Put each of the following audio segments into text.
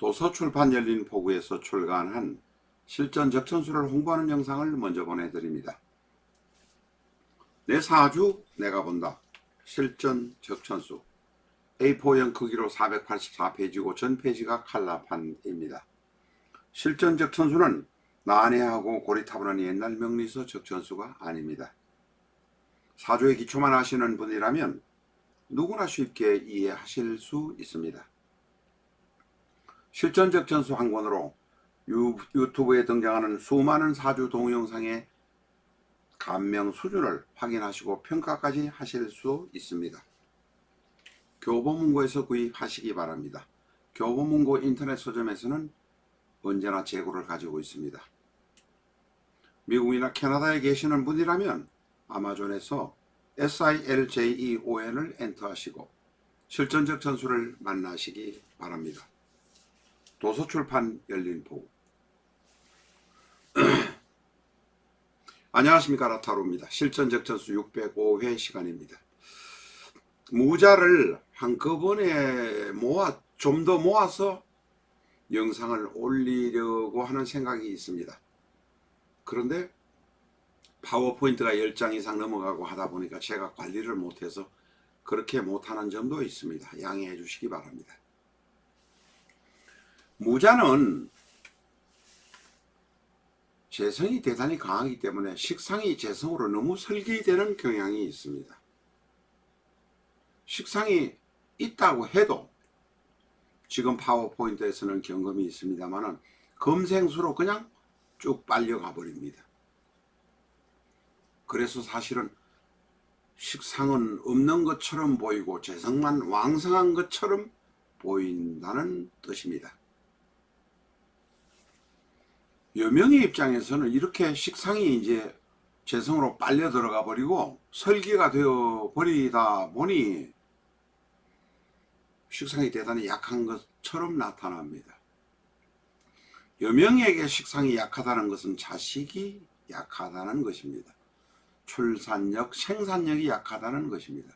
도서출판 열린포구에서 출간한 실전 적천수를 홍보하는 영상을 먼저 보내드립니다. 내 사주 내가 본다. 실전 적천수 A4형 크기로 484페이지고 전페이지가 칼라판입니다. 실전 적천수는 난해하고 고리타분한 옛날 명리서 적천수가 아닙니다. 사주의 기초만 아시는 분이라면 누구나 쉽게 이해하실 수 있습니다. 실전 적천수 한 권으로 유튜브에 등장하는 수많은 사주 동영상의 감명 수준을 확인하시고 평가까지 하실 수 있습니다. 교보문고에서 구입하시기 바랍니다. 교보문고 인터넷 서점에서는 언제나 재고를 가지고 있습니다. 미국이나 캐나다에 계시는 분이라면 아마존에서 SILJEON을 엔터하시고 실전 적천수를 만나시기 바랍니다. 도서출판 열린포구. 안녕하십니까, 라타로입니다. 실전 적천수 605회 시간입니다. 무자를 한꺼번에 좀 더 모아서 영상을 올리려고 하는 생각이 있습니다. 그런데 파워포인트가 10장 이상 넘어가고 하다 보니까 제가 관리를 못해서 그렇게 못하는 점도 있습니다. 양해해 주시기 바랍니다. 무자는 재성이 대단히 강하기 때문에 식상이 재성으로 너무 설계되는 경향이 있습니다. 식상이 있다고 해도 지금 파워포인트에서는 경험이 있습니다만 금생수로 그냥 쭉 빨려가 버립니다. 그래서 사실은 식상은 없는 것처럼 보이고 재성만 왕성한 것처럼 보인다는 뜻입니다. 여명의 입장에서는 이렇게 식상이 이제 재성으로 빨려 들어가 버리고 설계가 되어 버리다 보니 식상이 대단히 약한 것처럼 나타납니다. 여명에게 식상이 약하다는 것은 자식이 약하다는 것입니다. 출산력, 생산력이 약하다는 것입니다.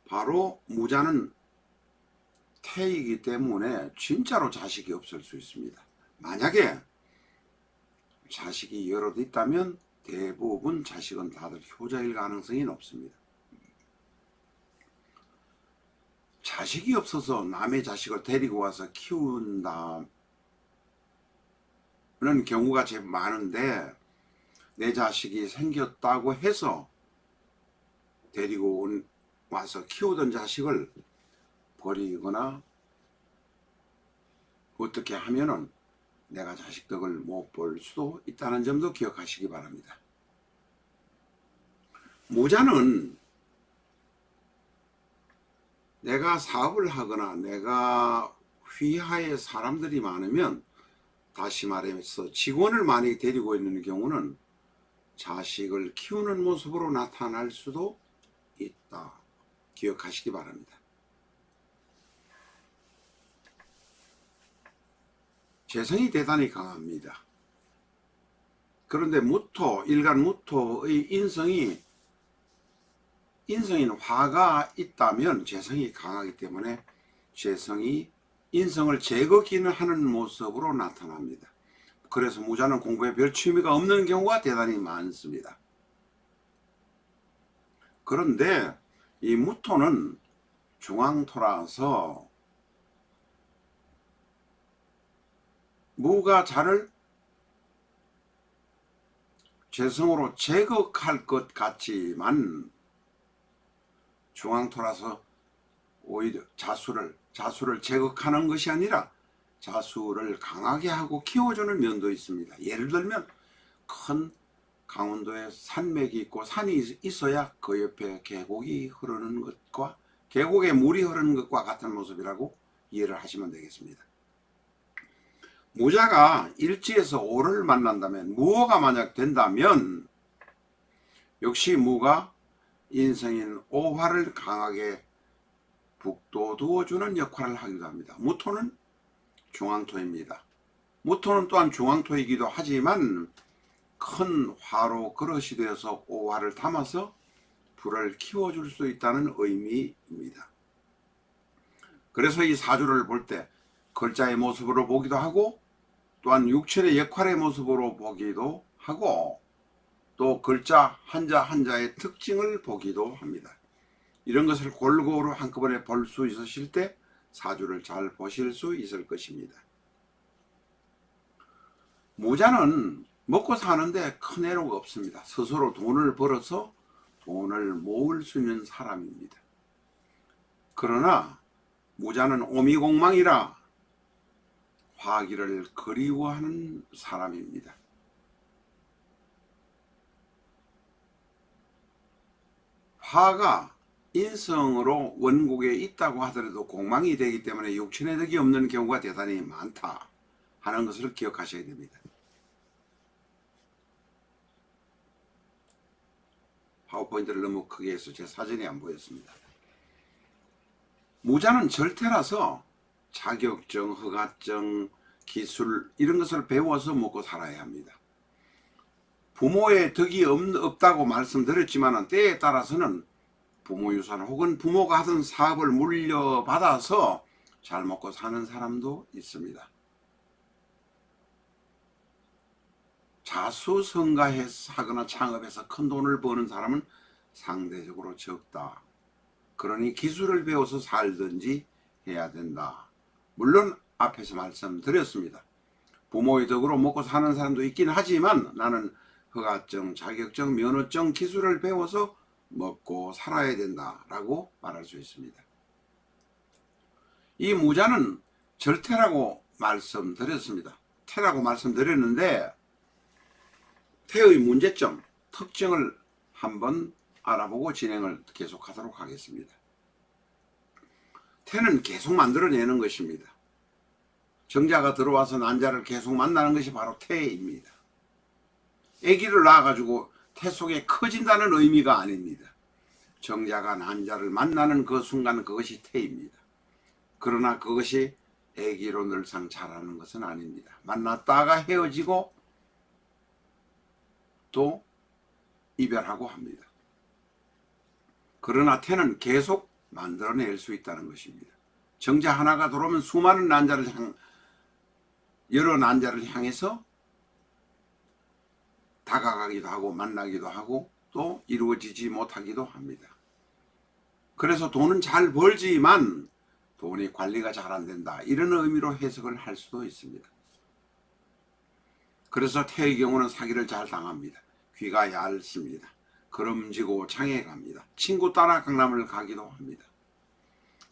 바로 무자는 태이기 때문에 진짜로 자식이 없을 수 있습니다. 만약에 자식이 여럿 있다면 대부분 자식은 다들 효자일 가능성이 높습니다. 자식이 없어서 남의 자식을 데리고 와서 키운다는 경우가 제일 많은데, 내 자식이 생겼다고 해서 데리고 와서 키우던 자식을 버리거나 어떻게 하면은 내가 자식 덕을 못 볼 수도 있다는 점도 기억하시기 바랍니다. 무자는 내가 사업을 하거나 내가 휘하에 사람들이 많으면, 다시 말해서 직원을 많이 데리고 있는 경우는 자식을 키우는 모습으로 나타날 수도 있다. 기억하시기 바랍니다. 재성이 대단히 강합니다. 그런데 일간 무토의 인성인 화가 있다면 재성이 강하기 때문에 인성을 제거기는 모습으로 나타납니다. 그래서 무자는 공부에 별 취미가 없는 경우가 대단히 많습니다. 그런데 이 무토는 중앙토라서 무가 자를 재성으로 제거할 것 같지만 중앙토라서 오히려 자수를 제거하는 것이 아니라 자수를 강하게 하고 키워주는 면도 있습니다. 예를 들면 큰 강원도에 산맥이 있고 산이 있어야 그 옆에 계곡이 흐르는 것과 계곡에 물이 흐르는 것과 같은 모습이라고 이해를 하시면 되겠습니다. 무자가 일지에서 오를 만난다면, 무호가 만약 된다면 역시 무가 인성인 오화를 강하게 북돋우어주는 역할을 하기도 합니다. 무토는 중앙토입니다. 무토는 또한 중앙토이기도 하지만 큰 화로 그릇이 되어서 오화를 담아서 불을 키워줄 수 있다는 의미입니다. 그래서 이 사주를 볼 때 글자의 모습으로 보기도 하고 또한 육체의 역할의 모습으로 보기도 하고 또 글자 한자 한자의 특징을 보기도 합니다. 이런 것을 골고루 한꺼번에 볼 수 있으실 때 사주를 잘 보실 수 있을 것입니다. 무자는 먹고 사는데 큰 애로가 없습니다. 스스로 돈을 벌어서 돈을 모을 수 있는 사람입니다. 그러나 무자는 오미공망이라 화기를 그리워하는 사람입니다. 화가 인성으로 원국에 있다고 하더라도 공망이 되기 때문에 육신의 덕이 없는 경우가 대단히 많다 하는 것을 기억하셔야 됩니다. 파워포인트를 너무 크게 해서 제 사진이 안 보였습니다. 무자는 절대라서 자격증, 허가증, 기술 이런 것을 배워서 먹고 살아야 합니다. 부모의 덕이 없다고 말씀드렸지만 때에 따라서는 부모 유산 혹은 부모가 하던 사업을 물려받아서 잘 먹고 사는 사람도 있습니다. 자수성가해서 하거나 창업해서 큰 돈을 버는 사람은 상대적으로 적다. 그러니 기술을 배워서 살든지 해야 된다. 물론 앞에서 말씀드렸습니다. 부모의 덕으로 먹고 사는 사람도 있긴 하지만 나는 허가증, 자격증, 면허증, 기술을 배워서 먹고 살아야 된다라고 말할 수 있습니다. 이 무자는 절태라고 말씀드렸습니다. 태라고 말씀드렸는데 태의 문제점, 특징을 한번 알아보고 진행을 계속하도록 하겠습니다. 태는 계속 만들어내는 것입니다. 정자가 들어와서 난자를 계속 만나는 것이 바로 태입니다. 아기를 낳아가지고 태 속에 커진다는 의미가 아닙니다. 정자가 난자를 만나는 그 순간 그것이 태입니다. 그러나 그것이 아기로 늘상 자라는 것은 아닙니다. 만났다가 헤어지고 또 이별하고 합니다. 그러나 태는 계속 만들어낼 수 있다는 것입니다. 정자 하나가 들어오면 수많은 여러 난자를 향해서 다가가기도 하고 만나기도 하고 또 이루어지지 못하기도 합니다. 그래서 돈은 잘 벌지만 돈이 관리가 잘 안 된다. 이런 의미로 해석을 할 수도 있습니다. 그래서 태의 경우는 사기를 잘 당합니다. 귀가 얇습니다. 걸음지고 장에 갑니다. 친구 따라 강남을 가기도 합니다.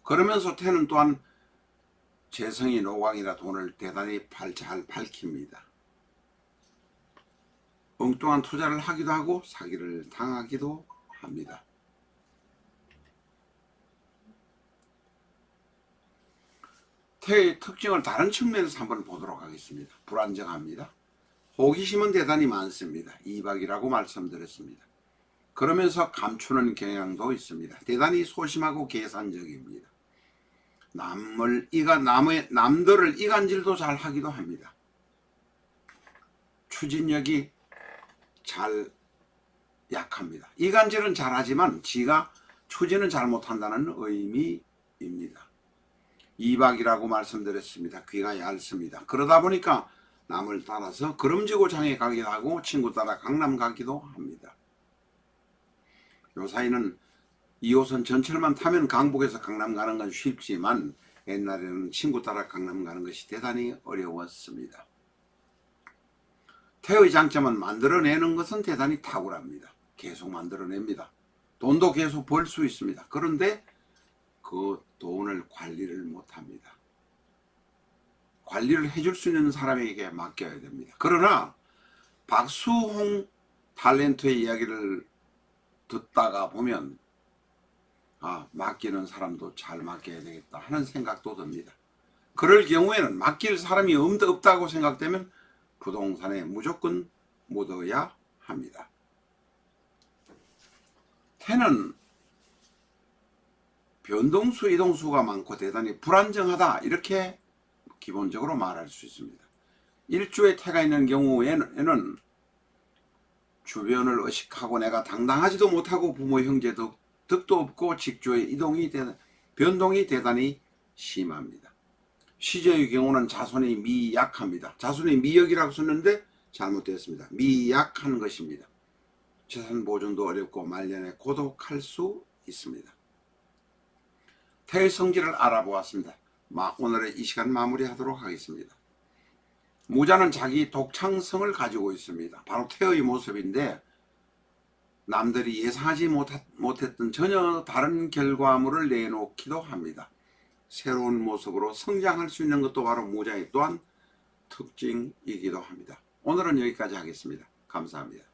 그러면서 태는 또한 재성이 노광이라 돈을 대단히 잘 밝힙니다. 엉뚱한 투자를 하기도 하고 사기를 당하기도 합니다. 태의 특징을 다른 측면에서 한번 보도록 하겠습니다. 불안정합니다. 호기심은 대단히 많습니다. 이박이라고 말씀드렸습니다. 그러면서 감추는 경향도 있습니다. 대단히 소심하고 계산적입니다. 남들을 이간질도 잘 하기도 합니다. 추진력이 잘 약합니다. 이간질은 잘하지만 지가 추진은 잘 못한다는 의미입니다. 이박이라고 말씀드렸습니다. 귀가 얇습니다. 그러다 보니까 남을 따라서 걸음지고 장에 가기도 하고 친구 따라 강남 가기도 합니다. 요 사이는 2호선 전철만 타면 강북에서 강남 가는 건 쉽지만 옛날에는 친구 따라 강남 가는 것이 대단히 어려웠습니다. 태의 장점은 만들어내는 것은 대단히 탁월합니다. 계속 만들어냅니다. 돈도 계속 벌 수 있습니다. 그런데 그 돈을 관리를 못합니다. 관리를 해줄 수 있는 사람에게 맡겨야 됩니다. 그러나 박수홍 탤런트의 이야기를 듣다가 보면 맡기는 사람도 잘 맡겨야 되겠다 하는 생각도 듭니다. 그럴 경우에는 맡길 사람이 없다고 생각되면 부동산에 무조건 묻어야 합니다. 태는 변동수, 이동수가 많고 대단히 불안정하다 이렇게 기본적으로 말할 수 있습니다. 일주에 태가 있는 경우에는 주변을 의식하고 내가 당당하지도 못하고 부모 형제 덕도 없고 직주의 변동이 대단히 심합니다. 시저의 경우는 자손이 미약합니다. 자손이 미역이라고 썼는데 잘못되었습니다. 미약한 것입니다. 재산 보존도 어렵고 말년에 고독할 수 있습니다. 태의 성질을 알아보았습니다. 오늘의 이 시간 마무리하도록 하겠습니다. 무자는 자기 독창성을 가지고 있습니다. 바로 태의 모습인데 남들이 예상하지 못했던 전혀 다른 결과물을 내놓기도 합니다. 새로운 모습으로 성장할 수 있는 것도 바로 무자의 또한 특징이기도 합니다. 오늘은 여기까지 하겠습니다. 감사합니다.